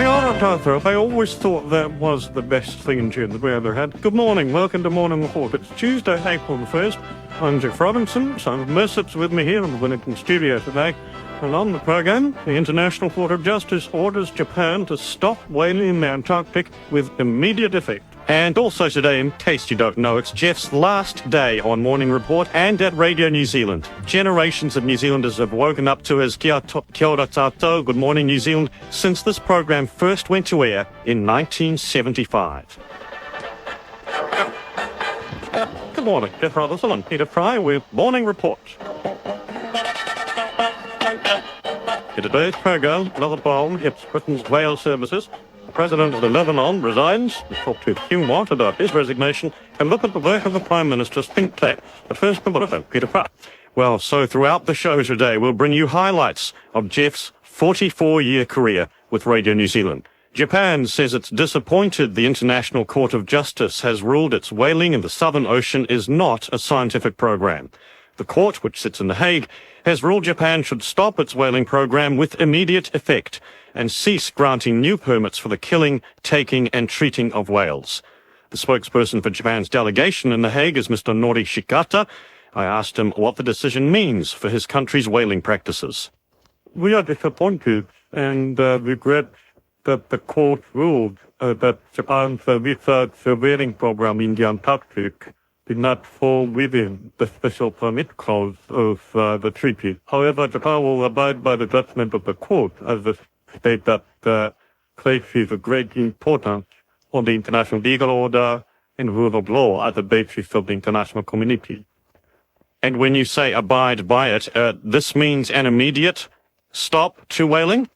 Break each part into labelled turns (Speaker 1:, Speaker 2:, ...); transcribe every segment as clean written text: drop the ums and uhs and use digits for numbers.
Speaker 1: Arthur, I always thought that was the best theme tune that we ever had. Good morning, welcome to Morning Report. It's Tuesday, April the 1st. I'm Geoff Robinson, son of Mercep's with me here in the Wellington studio today. And on the program, the International Court of Justice orders Japan to stop whaling in the Antarctic with immediate effect. And also today, in case you don't know, it's Geoff's last day on Morning Report and at Radio New Zealand. Generations of New Zealanders have woken up to his kia ora tātou, Good Morning New Zealand, since this program first went to air in 1975. Good morning, Geoff Robinson and Peter Fry with Morning Report. In today's program, another bomb hits Britain's rail services. The President of Lebanon resigns. We'll talk to Hugh Watt about his resignation and look at the work of the Prime Minister's think tank. But first, the bulletin, Peter Fry. Well, so throughout the show today, we'll bring you highlights of Geoff's 44-year career with Radio New Zealand. Japan says it's disappointed the International Court of Justice has ruled its whaling in the Southern Ocean is not a scientific program. The court, which sits in The Hague, has ruled Japan should stop its whaling program with immediate effect and cease granting new permits for the killing, taking and treating of whales. The spokesperson for Japan's delegation in The Hague is Mr. Nori Shikata. I asked him what the decision means for his country's whaling practices. We are disappointed and regret that the court ruled that Japan's research whaling program in the Antarctic did not fall within the special permit clause of the treaty. However, Japan will abide by the judgment of the court as the state that places a great importance on the international legal order and rule of law as the basis of the international community. And when you say abide by it, this means an immediate stop to whaling?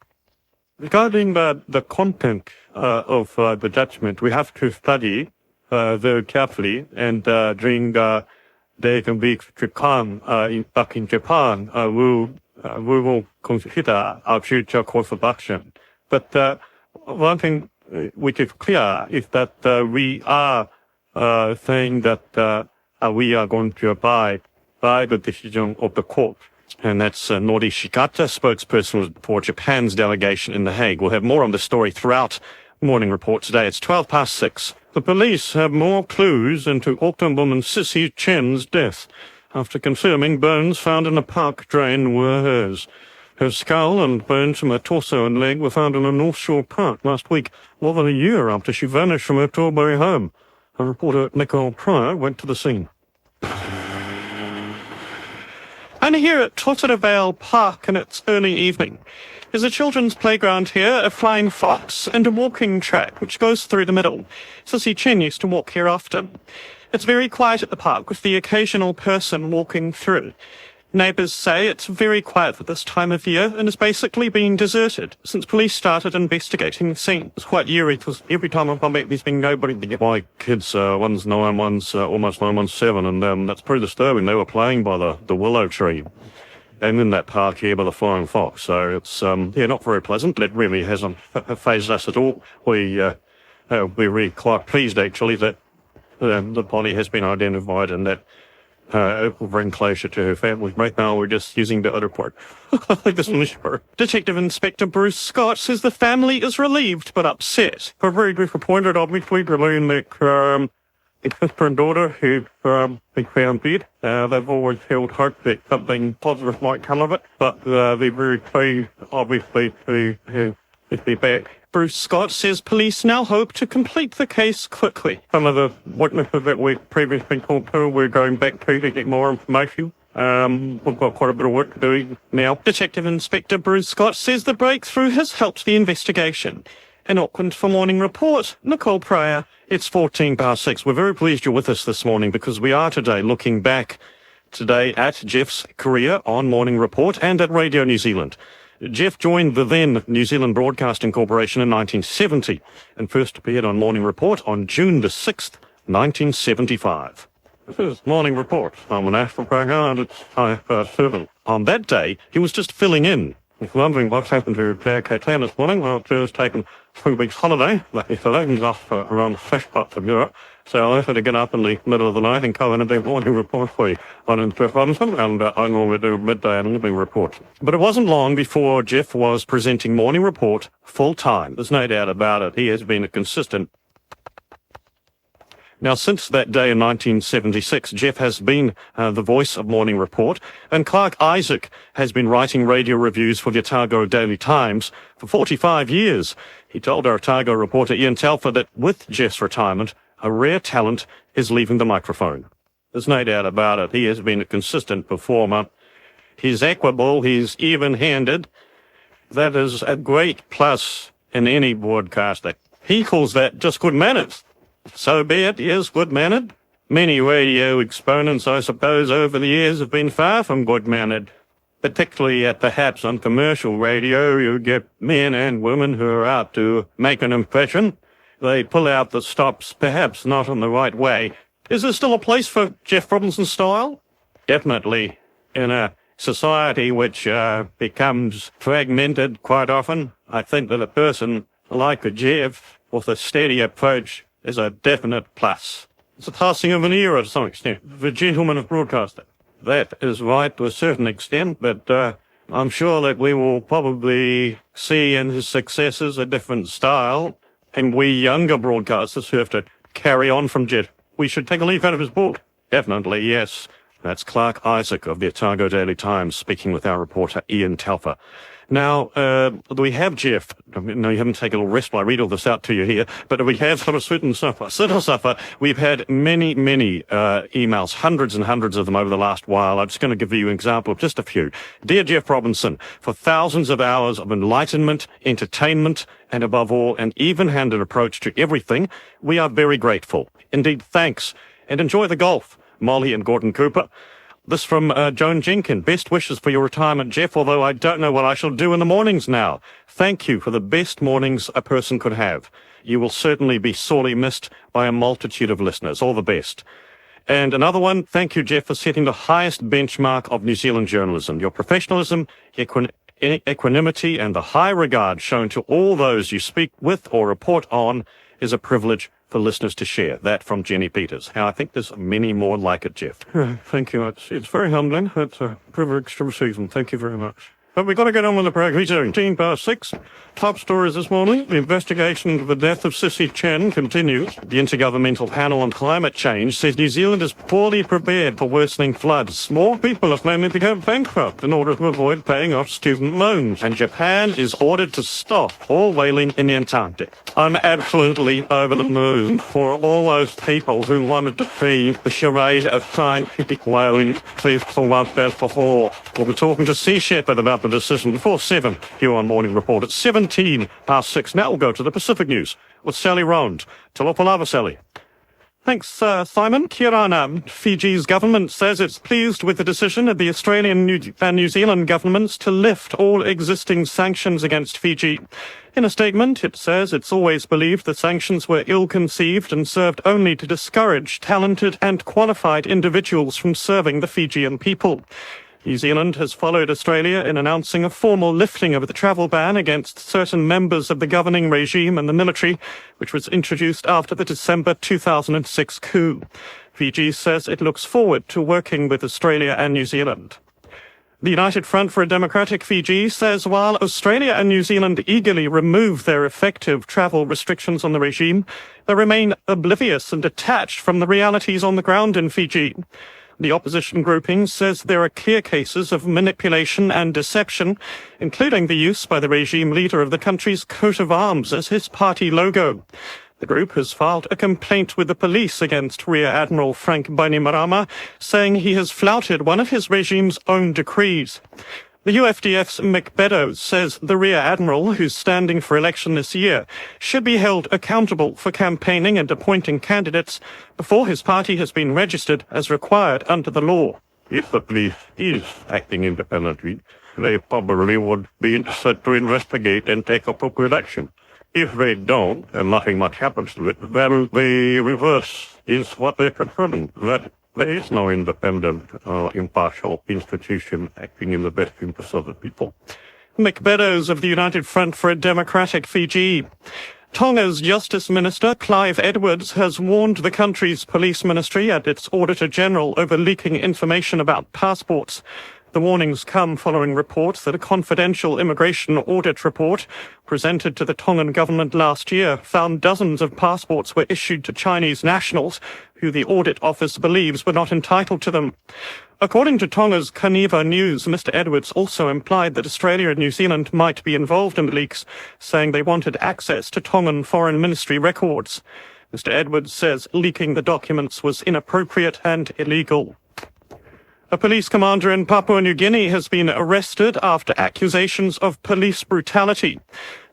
Speaker 1: Regarding the content of the judgment, we have to study very carefully, and during days and weeks to come back in Japan, we will consider our future course of action. But one thing which is clear is that we are saying that we are going to abide by the decision of the court. And that's Nori Shikata, spokesperson for Japan's delegation in The Hague. We'll have more on the story throughout Morning Report today. It's 6:12. The police have more clues into Auckland woman Sissy Chen's death after confirming bones found in a park drain were hers. Her skull and bones from her torso and leg were found in a North Shore park last week, more than a year after she vanished from her Tilbury home. Our reporter Nicole Pryor went to the scene. And here at Totteravale Park in its early evening is a children's playground here, a flying fox, and a walking track which goes through the middle. Sissy Chen used to walk here often. It's very quiet at the park with the occasional person walking through. Neighbours say it's very quiet at this time of year and is basically being deserted since police started investigating the scene. It's quite eerie because every time I come back there's been nobody to get my kids. One's 9, one's almost 9, one's 7, and that's pretty disturbing. They were playing by the willow tree and in that park here by the flying fox. So it's not very pleasant. It really hasn't fazed us at all. We're really quite pleased actually that the body has been identified and that it will bring closure to her family. Right now, we're just using the other part. Like this one, sure. Detective Inspector Bruce Scott says the family is relieved but upset. We're very disappointed, obviously, to learn that it's sister and daughter who been found dead. They've always held hope that something positive might come of it, but they're very pleased, obviously, to be back. Bruce Scott says police now hope to complete the case quickly. Some of the witnesses that we've previously talked to, we're going back to get more information. We've got quite a bit of work to do now. Detective Inspector Bruce Scott says the breakthrough has helped the investigation. In Auckland for Morning Report, Nicole Pryor. It's 6:14. We're very pleased you're with us this morning because we are today looking back today at Geoff's career on Morning Report and at Radio New Zealand. Geoff joined the then New Zealand Broadcasting Corporation in 1970 and first appeared on Morning Report on June the 6th, 1975. This is Morning Report. I'm an National program and it's 7. On that day, he was just filling in. If you're wondering what's happened to KTN this morning, well, Joe's taken 3 weeks holiday, like he said, he's off around fresh parts of Europe, So I'll have to get up in the middle of the night and cover in the morning report for you on Geoff Robinson, and I normally do midday and evening report. But it wasn't long before Geoff was presenting morning report full-time. There's no doubt about it. He has been a consistent. Now, since that day in 1976, Geoff has been the voice of Morning Report, and Clark Isaac has been writing radio reviews for the Otago Daily Times for 45 years. He told our Otago reporter Ian Telfer that with Geoff's retirement, a rare talent is leaving the microphone. There's no doubt about it. He has been a consistent performer. He's equable. He's even-handed. That is a great plus in any broadcaster. He calls that just good manners. So be it, he is good-mannered. Many radio exponents, I suppose, over the years have been far from good-mannered. Particularly perhaps on commercial radio, you get men and women who are out to make an impression. They pull out the stops, perhaps not in the right way. Is there still a place for Geoff Robinson's style? Definitely. In a society which becomes fragmented quite often, I think that a person like a Geoff with a steady approach is a definite plus. It's a passing of an era to some extent. The gentleman of broadcasting. That is right to a certain extent, but I'm sure that we will probably see in his successors a different style, and we younger broadcasters who have to carry on from Geoff, we should take a leaf out of his book. Definitely, yes. That's Clark Isaac of the Otago Daily Times speaking with our reporter Ian Telfer. Now, we have Geoff. No, you haven't taken a rest while I read all this out to you here, but we have sort of suffer. We've had many emails, hundreds and hundreds of them over the last while. I'm just going to give you an example of just a few. Dear Geoff Robinson, for thousands of hours of enlightenment, entertainment, and above all, an even-handed approach to everything, we are very grateful. Indeed, thanks. And enjoy the golf. Molly and Gordon Cooper. This from Joan Jenkin. Best wishes for your retirement, Geoff, although I don't know what I shall do in the mornings now. Thank you for the best mornings a person could have. You will certainly be sorely missed by a multitude of listeners. All the best. And another one, thank you, Geoff, for setting the highest benchmark of New Zealand journalism. Your professionalism, equanimity, and the high regard shown to all those you speak with or report on is a privilege for listeners to share. That from Jenny Peters. I think there's many more like it, Geoff. Thank you. It's very humbling. It's a privilege to receive them. Thank you very much. But we've got to get on with the program. 6:17. Top stories this morning. The investigation into the death of Sissy Chen continues. The Intergovernmental Panel on Climate Change says New Zealand is poorly prepared for worsening floods. More people are planning to go bankrupt in order to avoid paying off student loans. And Japan is ordered to stop all whaling in the Antarctic. I'm absolutely over the moon for all those people who wanted to see the charade of scientific whaling. Please pull up that before. We'll be talking to Sea Shepherd about the decision before 7 here on Morning Report at 6:17. Now we'll go to the Pacific News with Sally Rond. Talopalava, Sally. Thanks, Simon. Kirana. Fiji's government says it's pleased with the decision of the Australian and New Zealand governments to lift all existing sanctions against Fiji. In a statement, it says it's always believed the sanctions were ill-conceived and served only to discourage talented and qualified individuals from serving the Fijian people. New Zealand has followed Australia in announcing a formal lifting of the travel ban against certain members of the governing regime and the military, which was introduced after the December 2006 coup. Fiji says it looks forward to working with Australia and New Zealand. The United Front for a Democratic Fiji says while Australia and New Zealand eagerly remove their effective travel restrictions on the regime, they remain oblivious and detached from the realities on the ground in Fiji. The opposition grouping says there are clear cases of manipulation and deception, including the use by the regime leader of the country's coat of arms as his party logo. The group has filed a complaint with the police against Rear Admiral Frank Bainimarama, saying he has flouted one of his regime's own decrees. The UFDF's Mick Beddoes says the Rear Admiral, who's standing for election this year, should be held accountable for campaigning and appointing candidates before his party has been registered as required under the law. If the police is acting independently, they probably would be interested to investigate and take appropriate action. If they don't, and nothing much happens to it, then the reverse is what they're confirming, that there is no independent or impartial institution acting in the best interest of the people. Mick Beddoes of the United Front for a Democratic Fiji. Tonga's Justice Minister, Clive Edwards, has warned the country's police ministry and its Auditor-General over leaking information about passports. The warnings come following reports that a confidential immigration audit report presented to the Tongan government last year found dozens of passports were issued to Chinese nationals who the audit office believes were not entitled to them. According to Tonga's Kaniva News, Mr. Edwards also implied that Australia and New Zealand might be involved in the leaks, saying they wanted access to Tongan Foreign Ministry records. Mr. Edwards says leaking the documents was inappropriate and illegal. A police commander in Papua New Guinea has been arrested after accusations of police brutality.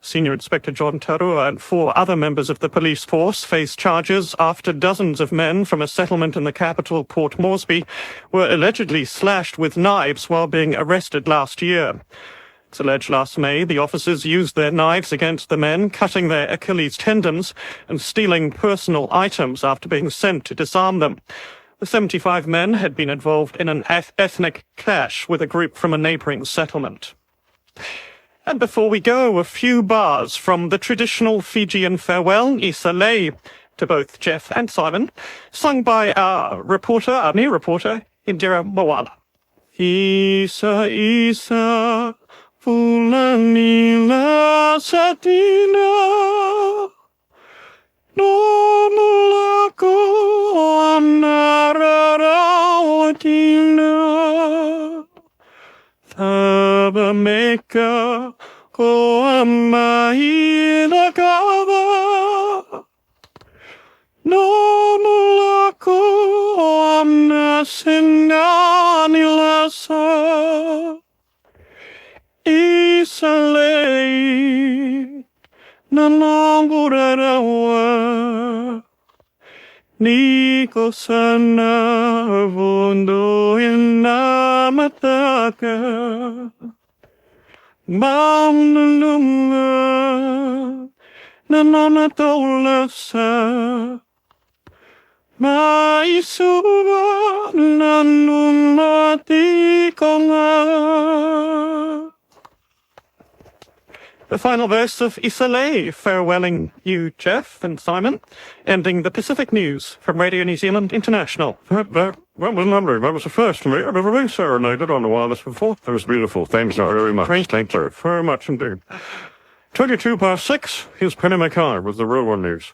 Speaker 1: Senior Inspector John Tarua and 4 other members of the police force face charges after dozens of men from a settlement in the capital, Port Moresby, were allegedly slashed with knives while being arrested last year. It's alleged last May the officers used their knives against the men, cutting their Achilles tendons and stealing personal items after being sent to disarm them. The 75 men had been involved in an ethnic clash with a group from a neighbouring settlement. And before we go, a few bars from the traditional Fijian farewell, Isa Lei, to both Geoff and Simon, sung by our new reporter, Indira Mawala. Isa, Isa, Fulanila Satina, no mulako anararawatina, Thabameka ko amahila kava, no mulako amnasinanilasa, Isalei nanangurarawa, Niko sana vundo inamataka, Maunulunga nanonatolasa, Maisuba nanunatikonga. The final verse of Isa Lei, farewelling you, Geoff and Simon, ending the Pacific News from Radio New Zealand International.
Speaker 2: That was lovely. That was the first to me. I've never been serenaded on the wireless before. That was beautiful. Thanks very much. Thank you very much indeed. 6:22, here's Penny Mackay with the Real One News.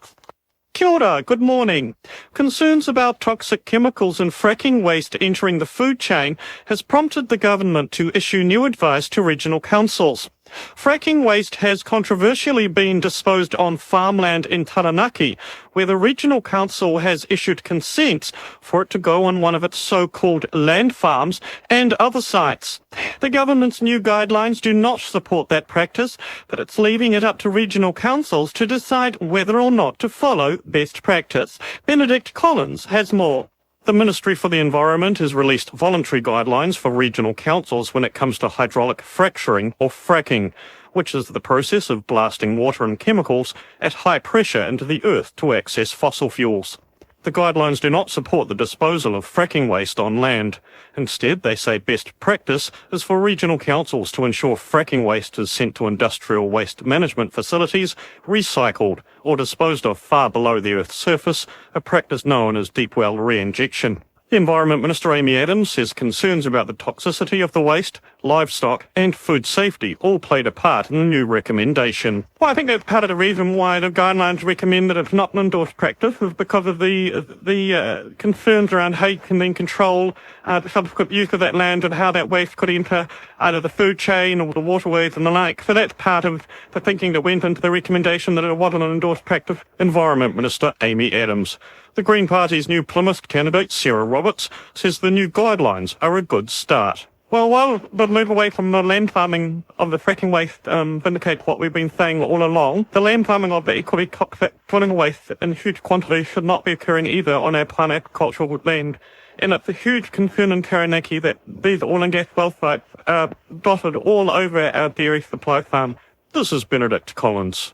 Speaker 1: Kia ora, good morning. Concerns about toxic chemicals and fracking waste entering the food chain has prompted the government to issue new advice to regional councils. Fracking waste has controversially been disposed on farmland in Taranaki, where the regional council has issued consents for it to go on one of its so-called land farms and other sites. The government's new guidelines do not support that practice, but it's leaving it up to regional councils to decide whether or not to follow best practice. Benedict Collins has more. The Ministry for the Environment has released voluntary guidelines for regional councils when it comes to hydraulic fracturing or fracking, which is the process of blasting water and chemicals at high pressure into the earth to access fossil fuels. The guidelines do not support the disposal of fracking waste on land. Instead, they say best practice is for regional councils to ensure fracking waste is sent to industrial waste management facilities, recycled, or disposed of far below the Earth's surface, a practice known as deep well re-injection. The Environment Minister Amy Adams says concerns about the toxicity of the waste, livestock and food safety all played a part in the new recommendation. Well, I think that's part of the reason why the guidelines recommend that it's not an endorsed practice is because of the concerns around how you can then control the subsequent use of that land and how that waste could enter either the food chain or the waterways and the like. So that's part of the thinking that went into the recommendation that it wasn't an endorsed practice. Environment Minister Amy Adams. The Green Party's new Plymouth candidate, Sarah Roberts, says the new guidelines are a good start. Well, while the move away from the land farming of the fracking waste vindicates what we've been saying all along, the land farming of the equally toxic drilling waste in huge quantities should not be occurring either on our prime agricultural land. And it's a huge concern in Taranaki that these oil and gas well sites are dotted all over our dairy supply farm.
Speaker 2: This is Benedict Collins.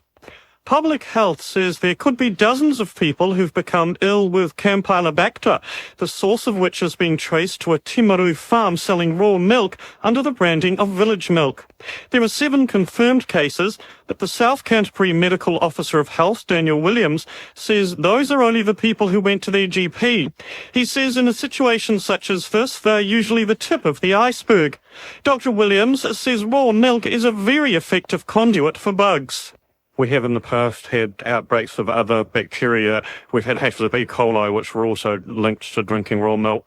Speaker 1: Public Health says there could be dozens of people who've become ill with Campylobacter, the source of which has been traced to a Timaru farm selling raw milk under the branding of Village Milk. There are 7 confirmed cases, but the South Canterbury Medical Officer of Health, Daniel Williams, says those are only the people who went to their GP. He says in a situation such as this, they're usually the tip of the iceberg. Dr. Williams says raw milk is a very effective conduit for bugs. We have in the past had outbreaks of other bacteria. We've had cases of E. coli, which were also linked to drinking raw milk.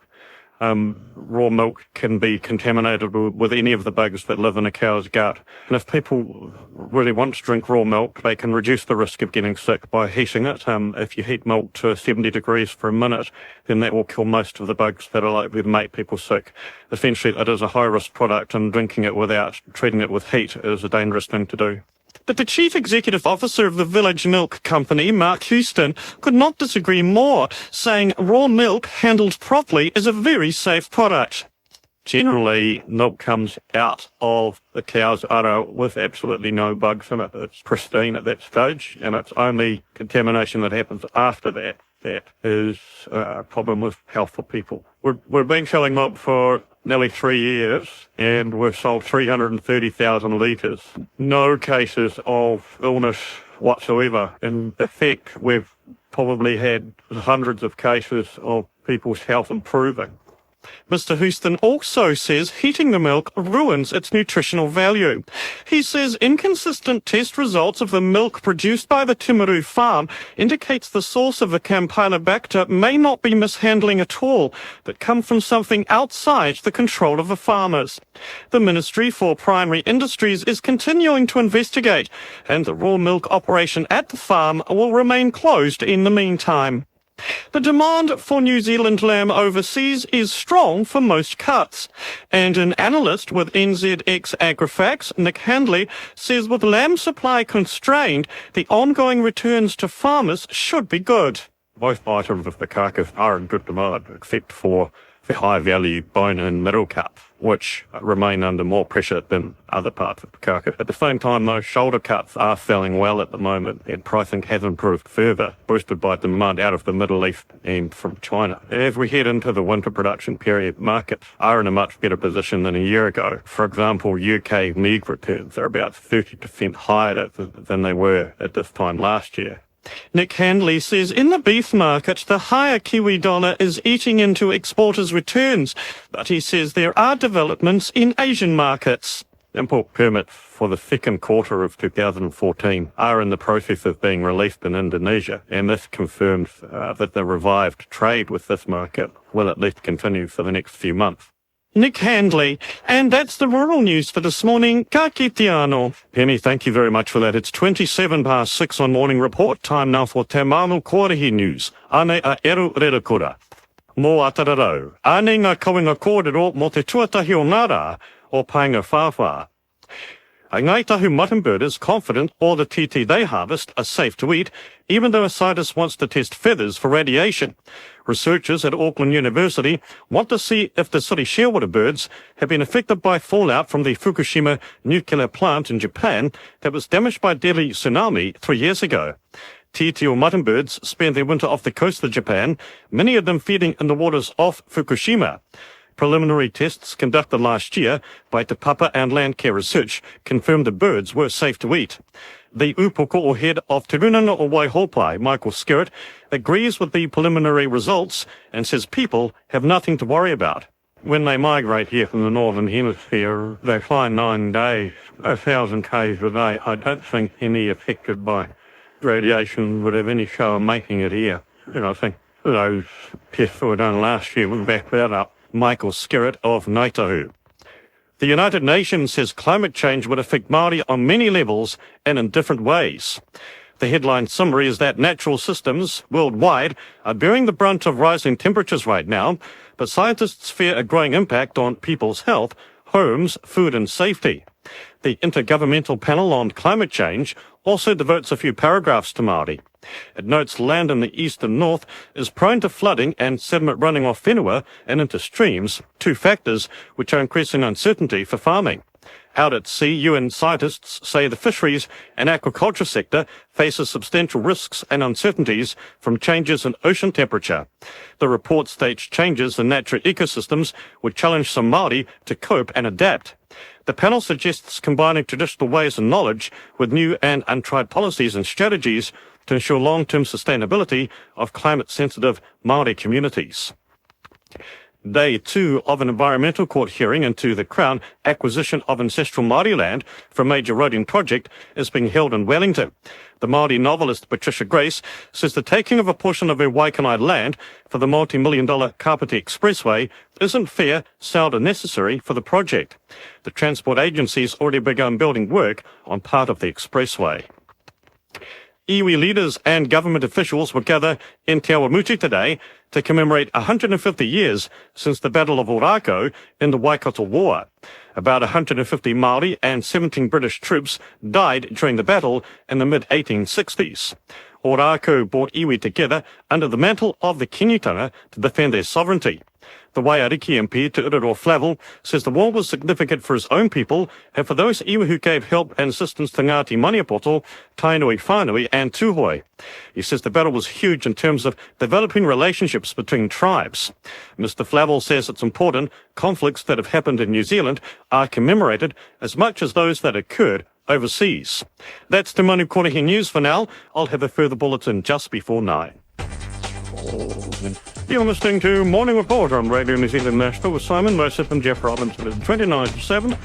Speaker 1: Raw milk can be contaminated with any of the bugs that live in a cow's gut. And if people really want to drink raw milk, they can reduce the risk of getting sick by heating it. If you heat milk to 70 degrees for a minute, then that will kill most of the bugs that are likely to make people sick. Essentially, it is a high-risk product, and drinking it without treating it with heat is a dangerous thing to do. But the Chief Executive Officer of the Village Milk Company, Mark Houston, could not disagree more, saying raw milk handled properly is a very safe product. Generally, milk comes out of the cow's udder with absolutely no bugs in it. It's pristine at that stage, and it's only contamination that happens after that is a problem with health for people. We've been selling milk for nearly 3 years, and we've sold 330,000 litres. No cases of illness whatsoever. In effect, we've probably had hundreds of cases of people's health improving. Mr. Houston also says heating the milk ruins its nutritional value. He says inconsistent test results of the milk produced by the Timaru farm indicates the source of the Campylobacter may not be mishandling at all, but come from something outside the control of the farmers. The Ministry for Primary Industries is continuing to investigate, and the raw milk operation at the farm will remain closed in the meantime. The demand for New Zealand lamb overseas is strong for most cuts, and an analyst with NZX AgriFacts, Nick Handley, says with lamb supply constrained, the ongoing returns to farmers should be good. Both items of the carcass are in good demand, except for the high-value bone and middle cuts, which remain under more pressure than other parts of the carcass. At the same time, those shoulder cuts are selling well at the moment, and pricing has improved further, boosted by demand out of the Middle East and from China. As we head into the winter production period, markets are in a much better position than a year ago. For example, UK meat returns are about 30% higher than they were at this time last year. Nick Handley says in the beef market, the higher Kiwi dollar is eating into exporters' returns, but he says there are developments in Asian markets. Import permits for the second quarter of 2014 are in the process of being released in Indonesia, and this confirms that the revived trade with this market will at least continue for the next few months. Nick Handley, and that's the rural news for this morning. Ka kite anō. Penny, thank you very much for that. It's 6:27 on Morning Report. Time now for Te Manu Kōrehi News. Ane a eru rerekura. Mō atararau. Ane ngā kawenga kōrero mō te tuatahi o ngā rā o painga whāwhā. A Ngaitahu mutton bird is confident all the titi they harvest are safe to eat, even though a scientist wants to test feathers for radiation. Researchers at Auckland University want to see if the sooty shearwater birds have been affected by fallout from the Fukushima nuclear plant in Japan that was damaged by a deadly tsunami 3 years ago. Titi or mutton birds spend their winter off the coast of Japan, many of them feeding in the waters off Fukushima. Preliminary tests conducted last year by Te Papa and Landcare Research confirmed the birds were safe to eat. The upoko or head of Te Runanga o Waihopai, Michael Skerritt, agrees with the preliminary results and says people have nothing to worry about. When they migrate here from the Northern Hemisphere, they fly 9 days, 1,000 k's a day. I don't think any affected by radiation would have any show of making it here. I think those tests that were done last year would back that up. Michael Skerritt of Ngaitahu. The United Nations says climate change would affect Māori on many levels and in different ways. The headline summary is that natural systems worldwide are bearing the brunt of rising temperatures right now, but scientists fear a growing impact on people's health, homes, food and safety. The Intergovernmental Panel on Climate Change also devotes a few paragraphs to Māori. It notes land in the east and north is prone to flooding and sediment running off whenua and into streams, two factors which are increasing uncertainty for farming. Out at sea, UN scientists say the fisheries and aquaculture sector faces substantial risks and uncertainties from changes in ocean temperature. The report states changes in natural ecosystems would challenge some Māori to cope and adapt. The panel suggests combining traditional ways and knowledge with new and untried policies and strategies to ensure long-term sustainability of climate-sensitive Māori communities. Day 2 of an environmental court hearing into the Crown acquisition of ancestral Māori land for a major roading project is being held in Wellington. The Māori novelist Patricia Grace says the taking of a portion of her Waikanai land for the multi-million-dollar Kapiti Expressway isn't fair, sound or necessary for the project. The transport agency's already begun building work on part of the expressway. Iwi leaders and government officials will gather in Te Awamutu today to commemorate 150 years since the Battle of Ōrākau in the Waikato War. About 150 Māori and 17 British troops died during the battle in the mid-1860s. Ōrākau brought iwi together under the mantle of the kingitanga to defend their sovereignty. The Waiariki MP, Te Uraro Flavel, says the war was significant for his own people and for those iwi who gave help and assistance to Ngāti Maniapoto, Tainui Whānui and Tūhoe. He says the battle was huge in terms of developing relationships between tribes. Mr. Flavel says it's important conflicts that have happened in New Zealand are commemorated as much as those that occurred overseas. That's the Manu Kōrehi News for now. I'll have a further bulletin just before 9. You're listening to Morning Report on Radio New Zealand National with Simon Mercep and Geoff Robinson at 29 to 7.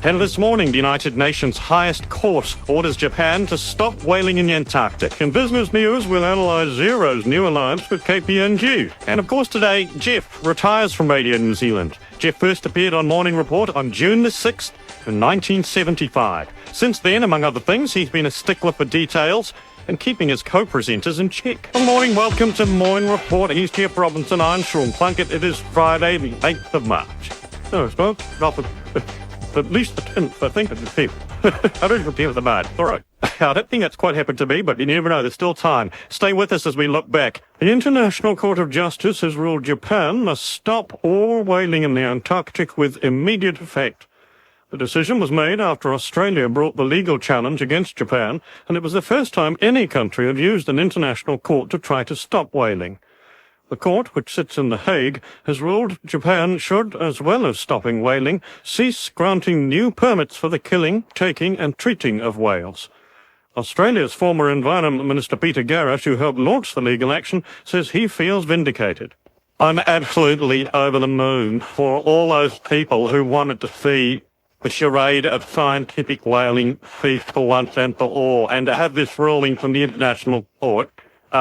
Speaker 1: And this morning, the United Nations highest court orders Japan to stop whaling in the Antarctic. In business news, we'll analyse Xero's new alliance with KPMG. And of course today, Geoff retires from Radio New Zealand. Geoff first appeared on Morning Report on June the 6th in 1975. Since then, among other things, he's been a stickler for details and keeping his co-presenters in check. Good morning, welcome to Morning Report. He's Geoff Robinson, I'm Sean Plunkett. It is Friday, the 8th of March. No, it's not at least the 10th, I think, of the 5th. I don't know the 10th of the March. All right. I don't think that's quite happened to me, but you never know. There's still time. Stay with us as we look back. The International Court of Justice has ruled Japan must stop all whaling in the Antarctic with immediate effect. The decision was made after Australia brought the legal challenge against Japan, and it was the first time any country had used an international court to try to stop whaling. The court, which sits in The Hague, has ruled Japan should, as well as stopping whaling, cease granting new permits for the killing, taking and treating of whales. Australia's former Environment Minister Peter Garrett, who helped launch the legal action, says he feels vindicated. I'm absolutely over the moon for all those people who wanted to see the charade of scientific whaling cease for once and for all, and to have this ruling from the International Court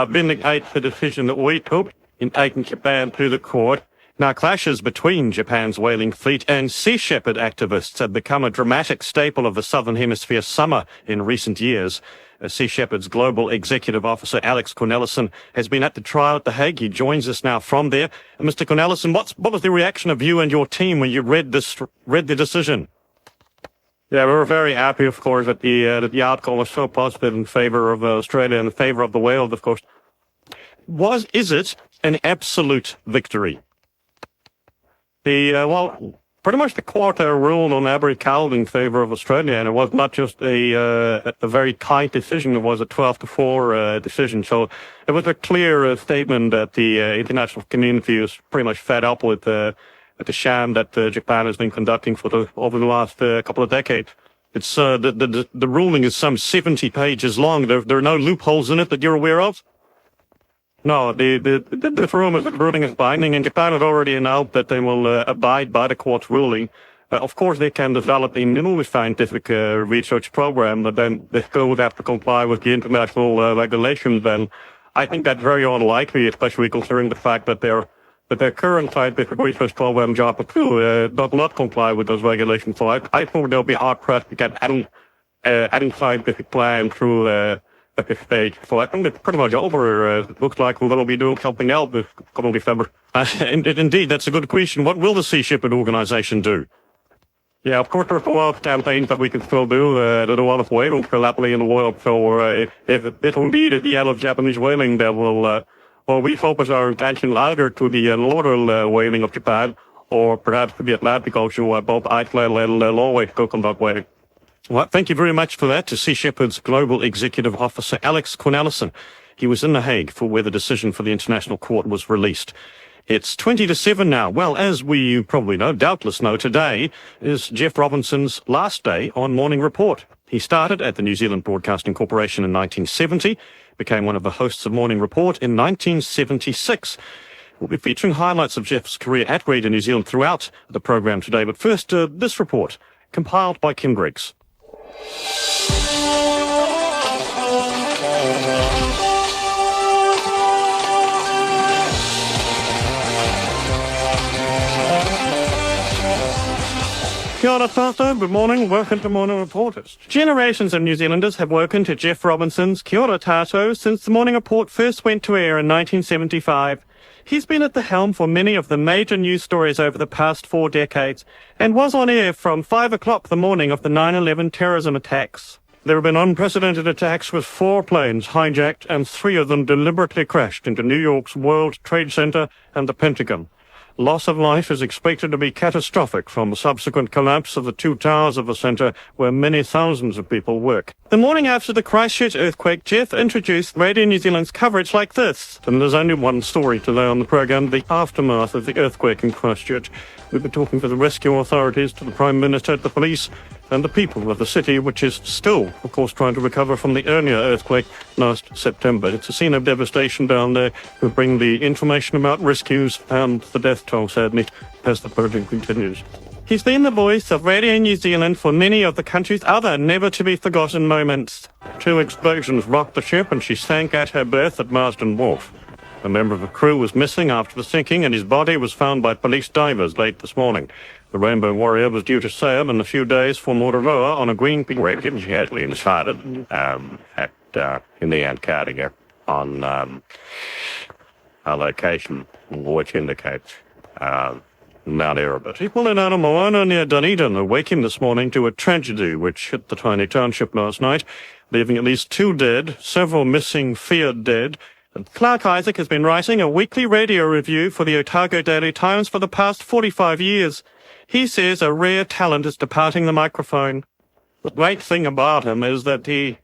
Speaker 1: vindicates the decision that we took in taking Japan to the court. Now, clashes between Japan's whaling fleet and Sea Shepherd activists have become a dramatic staple of the Southern Hemisphere summer in recent years. Sea Shepherd's Global Executive Officer Alex Cornelissen has been at the trial at The Hague. He joins us now from there. Mr. Cornelissen, what was the reaction of you and your team when you read the decision? Yeah, we were very happy, of course, that the outcome was so positive in favour of Australia and in favour of the whales, of course. Is it an absolute victory? Pretty much the court ruled on Abercrombie in favour of Australia, and it was not just a very tight decision, it was a 12-4 decision. So it was a clear statement that the international community is pretty much fed up with the sham that Japan has been conducting over the last couple of decades. It's the ruling is some 70 pages long. There are no loopholes in it that you're aware of. No, the ruling is binding, and Japan has already announced that they will abide by the court's ruling. Of course, they can develop a minimal scientific research program, but then they still would have to comply with the international regulations. And I think that's very unlikely, especially considering the fact that their current scientific research program, Japan 2, does not comply with those regulations. So I think they'll be hard-pressed to get adding scientific plan through at this stage. So I think it's pretty much over. It looks like we'll be doing something else this coming December. Indeed, that's a good question. What will the Sea Shepherd organisation do? Yeah, of course, there's a lot of campaigns that we can still do. There's a lot of whales still happening in the world. So if it indeed is the end of Japanese whaling, then we focus our attention either to the northern whaling of Japan or perhaps to be at Ladbegolshu, Bob Eichler, Gokenbugway. Well, thank you very much for that to Sea Shepherd's Global Executive Officer, Alex Cornelison. He was in The Hague for where the decision for the International Court was released. It's 20-7 now. Well, as we probably know, doubtless know, today is Geoff Robinson's last day on Morning Report. He started at the New Zealand Broadcasting Corporation in 1970, became one of the hosts of Morning Report in 1976. We'll be featuring highlights of Geoff's career at Radio New Zealand throughout the program today. But first, this report, compiled by Kim Griggs. Kia ora tātou, good morning, welcome to Morning Reporters. Generations of New Zealanders have woken to Geoff Robinson's Kia ora tātou since the Morning Report first went to air in 1975. He's been at the helm for many of the major news stories over the past 4 decades and was on air from 5 o'clock the morning of the 9/11 terrorism attacks. There have been unprecedented attacks with 4 planes hijacked and 3 of them deliberately crashed into New York's World Trade Center and the Pentagon. Loss of life is expected to be catastrophic from the subsequent collapse of the 2 towers of the centre where many thousands of people work. The morning after the Christchurch earthquake, Geoff introduced Radio New Zealand's coverage like this. And there's only one story today on the programme, the aftermath of the earthquake in Christchurch. We've been talking to the rescue authorities, to the Prime Minister, the police, and the people of the city, which is still, of course, trying to recover from the earlier earthquake last September. It's a scene of devastation down there. We'll bring the information about rescues and the death toll, sadly, as the project continues. He's been the voice of Radio New Zealand for many of the country's other never-to-be-forgotten moments. 2 explosions rocked the ship and she sank at her berth at Marsden Wharf. A member of the crew was missing after the sinking and his body was found by police divers late this morning. The Rainbow Warrior was due to sail in a few days for Motoroa on a Greenpeace wreckage. She had been sighted in the Antarctica on a location which indicates Mount Erebus. People in Aramoana near Dunedin awakened this morning to a tragedy which hit the tiny township last night, leaving at least 2 dead, several missing, feared dead. And Clark Isaac has been writing a weekly radio review for the Otago Daily Times for the past 45 years. He says a rare talent is departing the microphone. The great thing about him is that he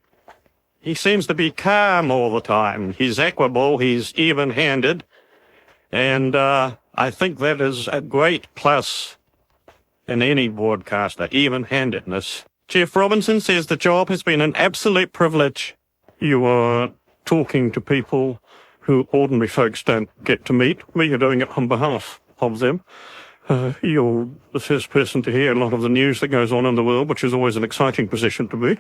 Speaker 1: seems to be calm all the time. He's equable, he's even-handed, and I think that is a great plus in any broadcaster, even-handedness. Geoff Robinson says the job has been an absolute privilege. You are talking to people who ordinary folks don't get to meet. You're doing it on behalf of them. You're the first person to hear a lot of the news that goes on in the world, which is always an exciting position to be.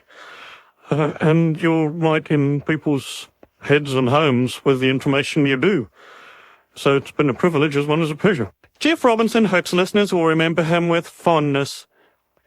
Speaker 1: And you're right in people's heads and homes with the information you do. So it's been a privilege as well as a pleasure. Geoff Robinson hopes listeners will remember him with fondness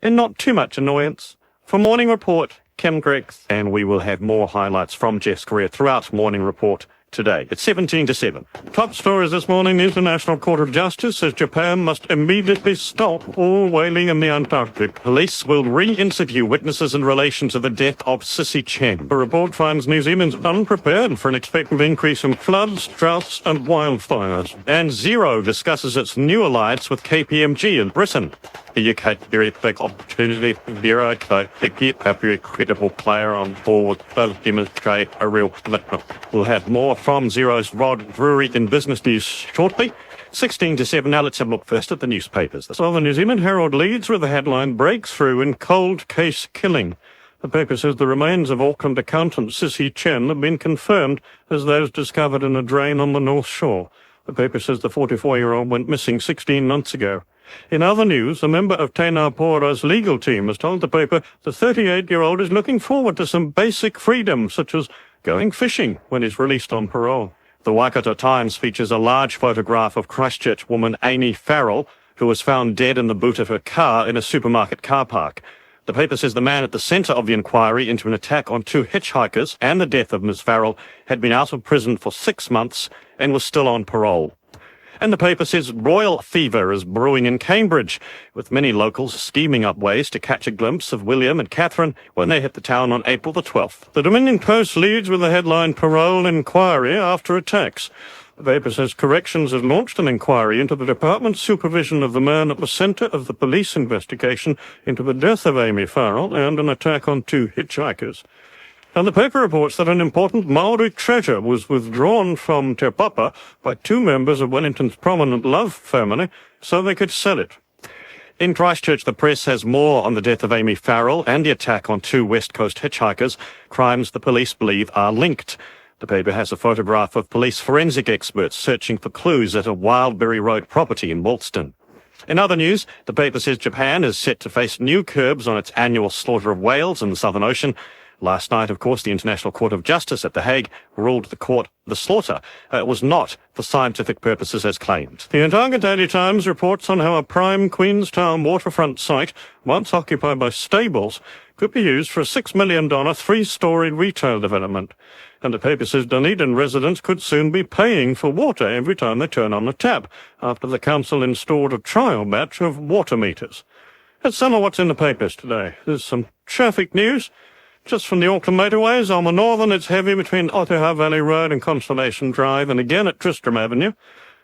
Speaker 1: and not too much annoyance. For Morning Report, Kim Griggs. And we will have more highlights from Geoff's career throughout Morning Report today. It's 17-7. Top stories this morning. The International Court of Justice says Japan must immediately stop all whaling in the Antarctic. Police will re-interview witnesses in relation to the death of Sissy Chen. The report finds New Zealand's unprepared for an expected increase in floods, droughts and wildfires. And Zero discusses its new alliance with KPMG in Britain. The UK very big opportunity for Zero to get a very credible player on board to demonstrate a real commitment. We'll have more from Zero's Rod Drury in business news shortly. 16-7. Now let's have a look first at the newspapers. So the New Zealand Herald leads with the headline, Breakthrough in Cold Case Killing. The paper says the remains of Auckland accountant Sissy Chen have been confirmed as those discovered in a drain on the North Shore. The paper says the 44-year-old went missing 16 months ago. In other news, a member of Tēnā Pōra's legal team has told the paper the 38-year-old is looking forward to some basic freedoms, such as going fishing when he's released on parole. The Waikato Times features a large photograph of Christchurch woman Amy Farrell, who was found dead in the boot of her car in a supermarket car park. The paper says the man at the centre of the inquiry into an attack on 2 hitchhikers and the death of Ms. Farrell had been out of prison for 6 months and was still on parole. And the paper says royal fever is brewing in Cambridge, with many locals scheming up ways to catch a glimpse of William and Catherine when they hit the town on April the 12th. The Dominion Post leads with the headline, Parole Inquiry After Attacks. The paper says corrections has launched an inquiry into the department's supervision of the man at the centre of the police investigation into the death of Amy Farrell and an attack on 2 hitchhikers. And the paper reports that an important Maori treasure was withdrawn from Te Papa by 2 members of Wellington's prominent Love family so they could sell it. In Christchurch, the press has more on the death of Amy Farrell and the attack on 2 West Coast hitchhikers, crimes the police believe are linked. The paper has a photograph of police forensic experts searching for clues at a Wildberry Road property in Walston. In other news, the paper says Japan is set to face new curbs on its annual slaughter of whales in the Southern Ocean. Last night, of course, the International Court of Justice at The Hague ruled the slaughter was not for scientific purposes as claimed. The Otago Daily Times reports on how a prime Queenstown waterfront site, once occupied by stables, could be used for a $6 million 3-storey retail development. And the paper says Dunedin residents could soon be paying for water every time they turn on the tap, after the council installed a trial batch of water meters. That's some of what's in the papers today. There's some traffic news. Just from the Auckland motorways, on the northern it's heavy between Otaha Valley Road and Constellation Drive, and again at Tristram Avenue.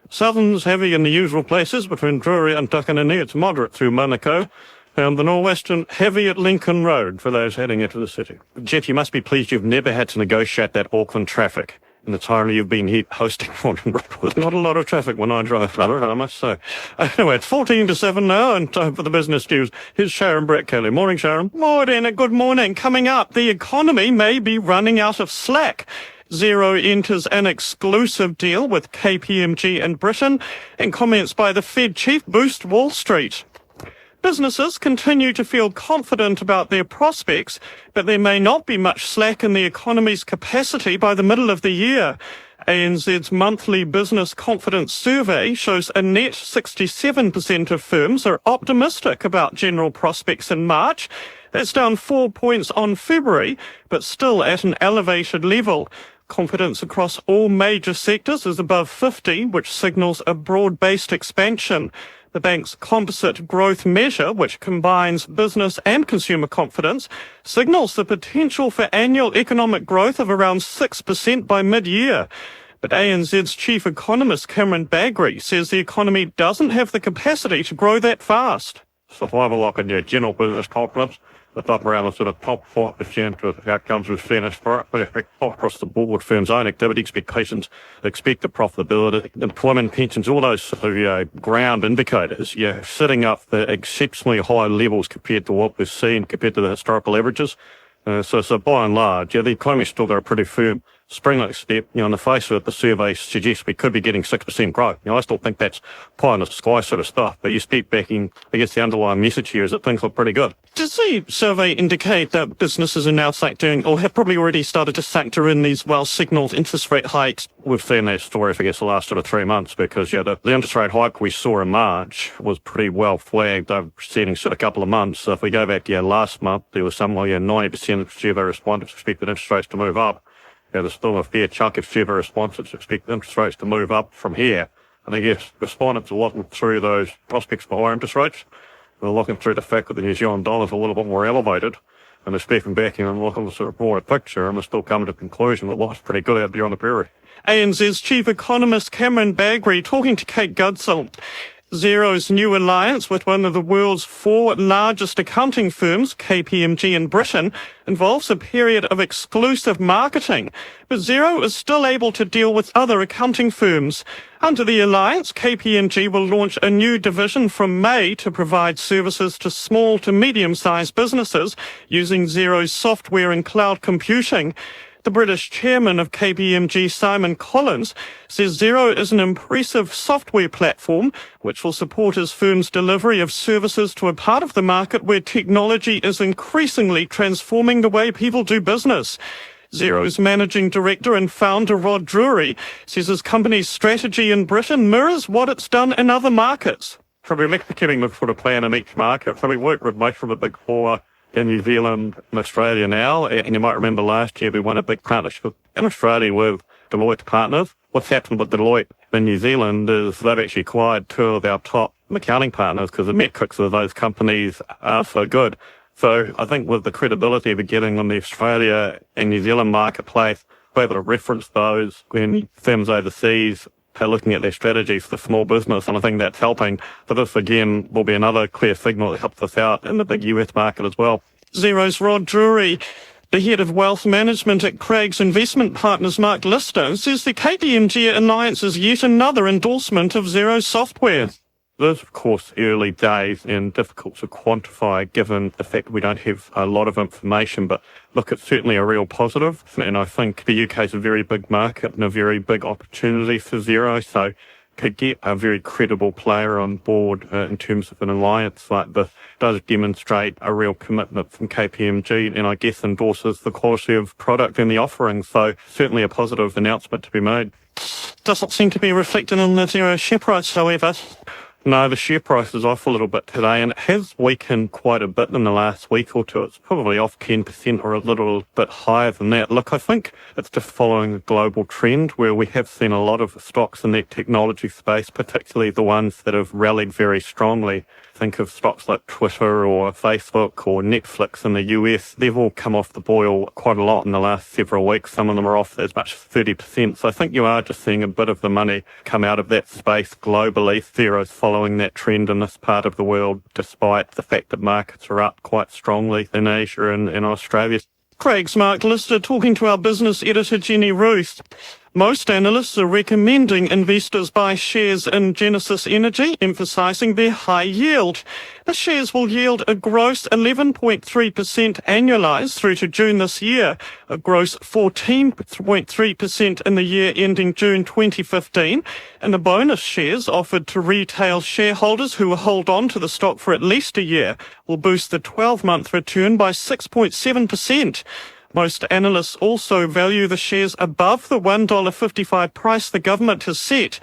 Speaker 1: Southern's heavy in the usual places between Drury and Takanini. It's moderate through Manukau. And the northwestern heavy at Lincoln Road for those heading into the city. Geoff, you must be pleased you've never had to negotiate that Auckland traffic in the time you've been here hosting Morning Report. There's not a lot of traffic when I drive, I must say. Anyway, it's 14 to 7 now, and time for the business news. Here's Sharon Brett Kelly. Morning, Sharon.
Speaker 3: Morning, and good morning. Coming up, the economy may be running out of slack. Xero enters an exclusive deal with KPMG in Britain, and comments by the Fed chief boost Wall Street. Businesses continue to feel confident about their prospects, but there may not be much slack in the economy's capacity by the middle of the year. ANZ's monthly business confidence survey shows a net 67% of firms are optimistic about general prospects in March. That's down 4 points on February, but still at an elevated level. Confidence across all major sectors is above 50, which signals a broad-based expansion. The bank's composite growth measure, which combines business and consumer confidence, signals the potential for annual economic growth of around 6% by mid-year. But ANZ's chief economist Cameron Bagri says the economy doesn't have the capacity to grow that fast.
Speaker 1: So if I have a look at your general business confidence, it's up around the sort of top 4% of outcomes we've seen as far across the board. Firms' own activity expectations, expected profitability, employment, pensions, all those sort of ground indicators, sitting up the exceptionally high levels compared to what we've seen, compared to the historical averages. So by and large, the economy's still got a pretty firm spring-like step. On the face of it, the survey suggests we could be getting 6% growth. I still think that's pie in the sky sort of stuff, but you step back in, I guess the underlying message here is that things look pretty good.
Speaker 3: Does the survey indicate that businesses are now factoring, or have probably already started to factor in these well-signalled interest rate hikes?
Speaker 1: We've seen that story for, I guess, the last sort of 3 months, because, the interest rate hike we saw in March was pretty well flagged over preceding sort of couple of months. So if we go back to last month, there was somewhere 90% of survey respondents expected interest rates to move up. There's still a fair chunk of survey respondents expect interest rates to move up from here. And I guess respondents are looking through those prospects for higher interest rates. They're looking through the fact that the New Zealand dollar is a little bit more elevated, and they're stepping back and looking at the sort of broader picture, and they're still coming to the conclusion that life's pretty good out there on the prairie.
Speaker 3: ANZ's chief economist Cameron Bagri talking to Kate Gudsell. Xero's new alliance with one of the world's 4 largest accounting firms, KPMG in Britain, involves a period of exclusive marketing, but Xero is still able to deal with other accounting firms. Under the alliance, KPMG will launch a new division from May to provide services to small to medium-sized businesses using Xero's software and cloud computing. The British chairman of KPMG, Simon Collins, says Xero is an impressive software platform which will support his firm's delivery of services to a part of the market where technology is increasingly transforming the way people do business. Xero's managing director and founder Rod Drury says his company's strategy in Britain mirrors what it's done in other markets.
Speaker 1: So we're executing the sort of plan in each market. So we work with most of the big 4 in New Zealand and Australia now, and you might remember last year we won a big partnership in Australia with Deloitte partners. What's happened with Deloitte in New Zealand is they've actually acquired 2 of our top accounting partners because the metrics of those companies are so good. So I think with the credibility we're getting on the Australia and New Zealand marketplace, we're able to reference those when firms overseas are looking at their strategies for small business, and I think that's helping. So this, again, will be another clear signal that helps us out in the big US market as well.
Speaker 3: Xero's Rod Drury, the head of wealth management at Craig's Investment Partners, Mark Lister, says the KPMG alliance is yet another endorsement of Xero's software.
Speaker 1: This, of course, early days and difficult to quantify given the fact we don't have a lot of information, but look, it's certainly a real positive, and I think the UK is a very big market and a very big opportunity for Xero, so to get a very credible player on board in terms of an alliance like this does demonstrate a real commitment from KPMG, and I guess endorses the quality of product and the offering, so certainly a positive announcement to be made.
Speaker 3: Doesn't seem to be reflected in the Xero share price, however.
Speaker 1: No, the share price is off a little bit today, and it has weakened quite a bit in the last week or two. It's probably off 10% or a little bit higher than that. Look, I think it's just following a global trend where we have seen a lot of stocks in that technology space, particularly the ones that have rallied very strongly. Think of stocks like Twitter or Facebook or Netflix in the US. They've all come off the boil quite a lot in the last several weeks. Some of them are off as much as 30%. So I think you are just seeing a bit of the money come out of that space globally. Xero's following that trend in this part of the world, despite the fact that markets are up quite strongly in Asia and in Australia.
Speaker 3: Craig's Mark Lister talking to our business editor Jenny Ruth. Most analysts are recommending investors buy shares in Genesis Energy, emphasising their high yield. The shares will yield a gross 11.3% annualised through to June this year, a gross 14.3% in the year ending June 2015, and the bonus shares offered to retail shareholders who will hold on to the stock for at least a year will boost the 12-month return by 6.7%. Most analysts also value the shares above the $1.55 price the government has set.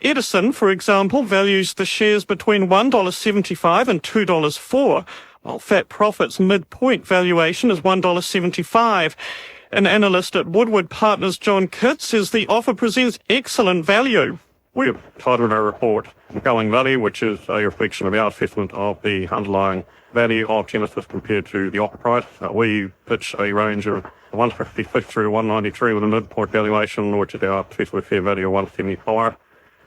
Speaker 3: Edison, for example, values the shares between $1.75 and $2.04, while Fat Profit's midpoint valuation is $1.75. An analyst at Woodward Partners, John Kidd, says the offer presents excellent value.
Speaker 1: We have titled our report Compelling Value, which is a reflection of our assessment of the underlying value of Genesis compared to the offer price. We pitch a range of 156 through 193 with a midpoint valuation, which is our assessment fair value of 175.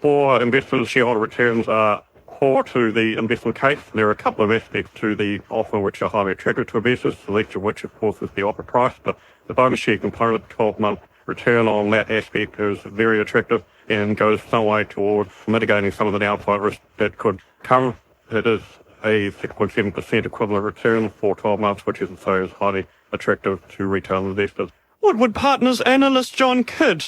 Speaker 1: For investors, shareholder returns are core to the investment case. There are a couple of aspects to the offer which are highly attractive to investors, the least of which, of course, is the offer price, but the bonus share component, 12-month return on that aspect is very attractive and goes some way towards mitigating some of the downside risk that could come. It is a 6.7% equivalent return for 12 months, which is so is highly attractive to retail investors.
Speaker 3: Woodward Partners analyst John Kidd.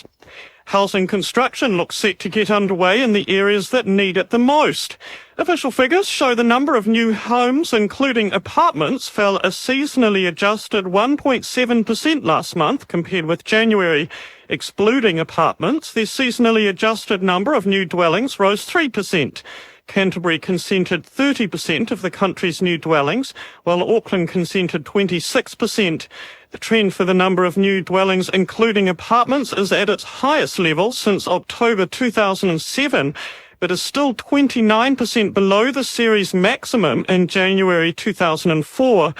Speaker 3: Housing construction looks set to get underway in the areas that need it the most. Official figures show the number of new homes, including apartments, fell a seasonally adjusted 1.7% last month compared with January. Excluding apartments, the seasonally adjusted number of new dwellings rose 3%. Canterbury consented 30% of the country's new dwellings, while Auckland consented 26%. The trend for the number of new dwellings, including apartments, is at its highest level since October 2007, but is still 29% below the series maximum in January 2004.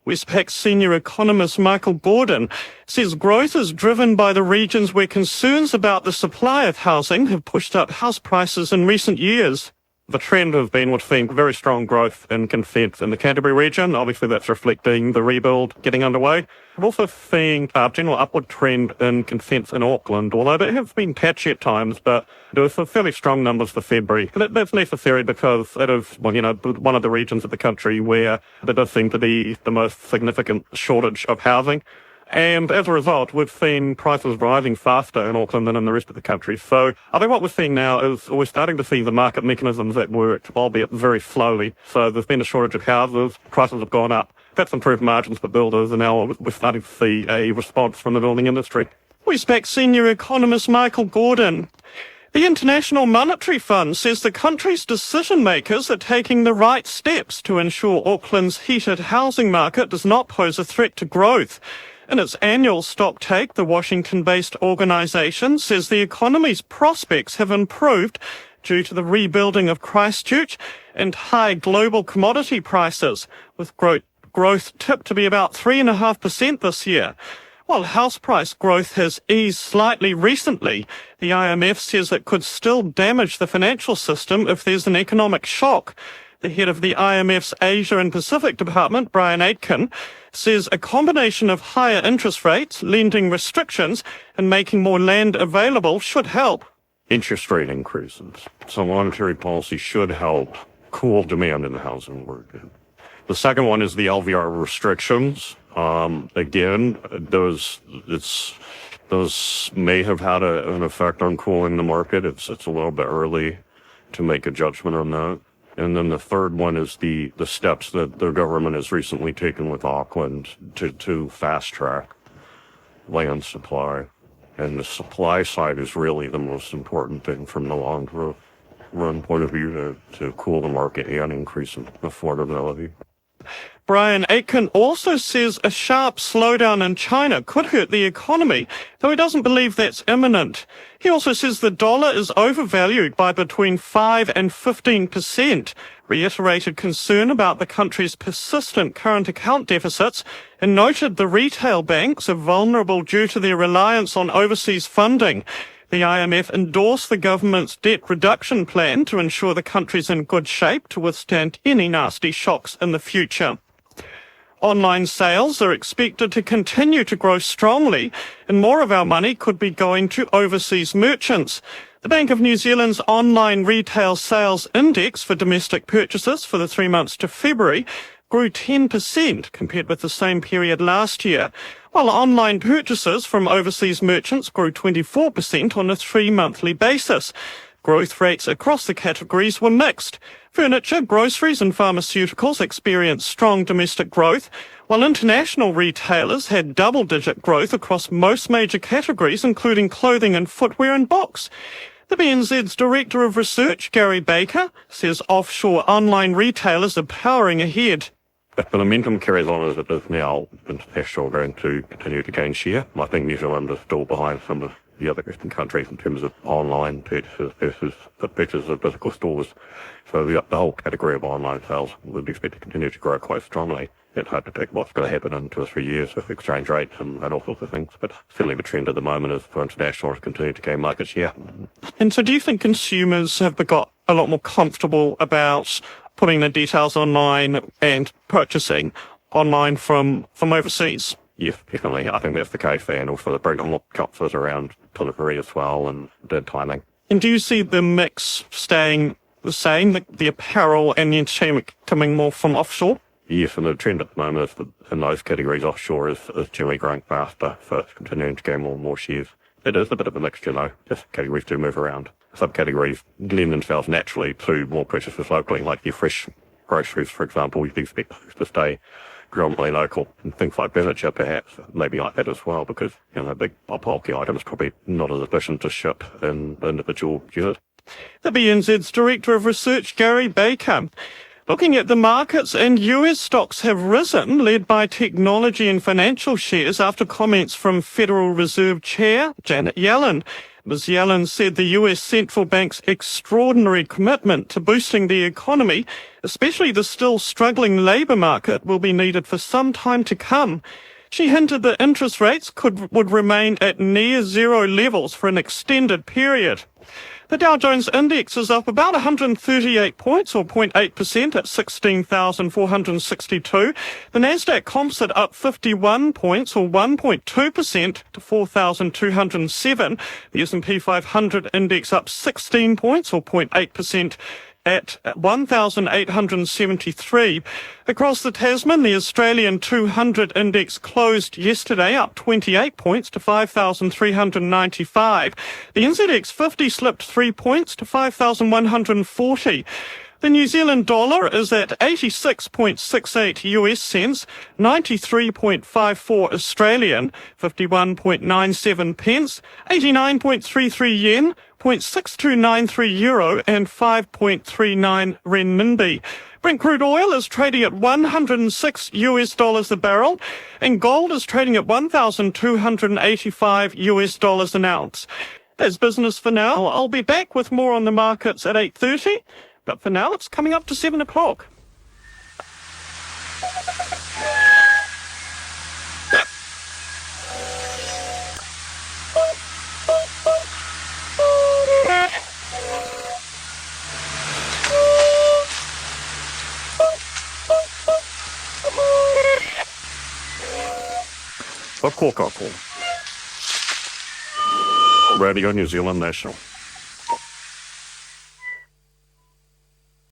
Speaker 3: Westpac's senior economist Michael Gordon says growth is driven by the regions where concerns about the supply of housing have pushed up house prices in recent years.
Speaker 1: The trend has been we've seen very strong growth in consents in the Canterbury region. Obviously, that's reflecting the rebuild getting underway. We're also seeing a general upward trend in consents in Auckland, although there have been patchy at times, but there were some fairly strong numbers for February. That's necessary because it is, one of the regions of the country where there does seem to be the most significant shortage of housing. And as a result, we've seen prices rising faster in Auckland than in the rest of the country. So I think what we're seeing now is we're starting to see the market mechanisms that worked, albeit very slowly. So there's been a shortage of houses, prices have gone up. That's improved margins for builders, and now we're starting to see a response from the building industry.
Speaker 3: Westpac senior economist Michael Gordon. The International Monetary Fund says the country's decision makers are taking the right steps to ensure Auckland's heated housing market does not pose a threat to growth. In its annual stocktake, the Washington-based organisation says the economy's prospects have improved due to the rebuilding of Christchurch and high global commodity prices, with growth tipped to be about 3.5% this year. While house price growth has eased slightly recently, the IMF says it could still damage the financial system if there's an economic shock. The head of the IMF's Asia and Pacific Department, Brian Aitken, says a combination of higher interest rates, lending restrictions, and making more land available should help.
Speaker 2: Interest rate increases. So monetary policy should help cool demand in the housing market. The second one is the LVR restrictions. Again, those may have had an effect on cooling the market. It's a little bit early to make a judgment on that. And then the third one is the steps that the government has recently taken with Auckland to fast track land supply. And the supply side is really the most important thing from the long run point of view to cool the market and increase affordability.
Speaker 3: Brian Aitken also says a sharp slowdown in China could hurt the economy, though he doesn't believe that's imminent. He also says the dollar is overvalued by between 5 and 15%, reiterated concern about the country's persistent current account deficits, and noted the retail banks are vulnerable due to their reliance on overseas funding. The IMF endorsed the government's debt reduction plan to ensure the country's in good shape to withstand any nasty shocks in the future. Online sales are expected to continue to grow strongly, and more of our money could be going to overseas merchants. The Bank of New Zealand's online retail sales index for domestic purchases for the 3 months to February grew 10% compared with the same period last year, while online purchases from overseas merchants grew 24% on a 3-monthly basis. Growth rates across the categories were mixed. Furniture, groceries and pharmaceuticals experienced strong domestic growth, while international retailers had double-digit growth across most major categories, including clothing and footwear and books. The BNZ's Director of Research, Gary Baker, says offshore online retailers are powering ahead.
Speaker 2: If the momentum carries on as it is now, international are going to continue to gain share. I think New Zealand is still behind some of the other Western countries in terms of online purchases versus the purchases of physical stores. So the whole category of online sales would expect to continue to grow quite strongly. It's hard to predict what's going to happen in 2 or 3 years with exchange rates and all sorts of things. But certainly the trend at the moment is for international to continue to gain market share.
Speaker 3: And so do you think consumers have got a lot more comfortable about putting their details online and purchasing online from overseas?
Speaker 2: Yes, definitely. I think that's the case, and also the bring more comfort around delivery as well and the timing.
Speaker 3: And do you see the mix staying the same, the apparel and the entertainment coming more from offshore?
Speaker 2: Yes, and the trend at the moment is that in those categories offshore is generally growing faster, so it's continuing to gain more and more shares. It is a bit of a mixture though, just categories do move around. Subcategories lend themselves naturally to more purchases locally, like your fresh groceries, for example, you'd expect to stay predominantly local, and things like furniture perhaps maybe like that as well, because big bulky items probably not as efficient to ship in individual units.
Speaker 3: The BNZ's Director of Research, Gary Baker. Looking at the markets, and US stocks have risen, led by technology and financial shares after comments from Federal Reserve Chair Janet Yellen. Ms. Yellen said the US central bank's extraordinary commitment to boosting the economy, especially the still struggling labour market, will be needed for some time to come. She hinted that interest rates would remain at near zero levels for an extended period. The Dow Jones Index is up about 138 points, or 0.8%, at 16,462. The Nasdaq Composite up 51 points, or 1.2%, to 4,207. The S&P 500 Index up 16 points, or 0.8%, at 1,873. Across the Tasman, the Australian 200 index closed yesterday up 28 points to 5,395. The NZX 50 slipped 3 points to 5,140. The New Zealand dollar is at 86.68 US cents, 93.54 Australian, 51.97 pence, 89.33 yen, 0.6293 euro and 5.39 renminbi. Brent crude oil is trading at $106 a barrel, and gold is trading at $1,285 an ounce. That's business for now. I'll be back with more on the markets at 8:30, but for now it's coming up to 7 o'clock.
Speaker 1: Radio New Zealand National.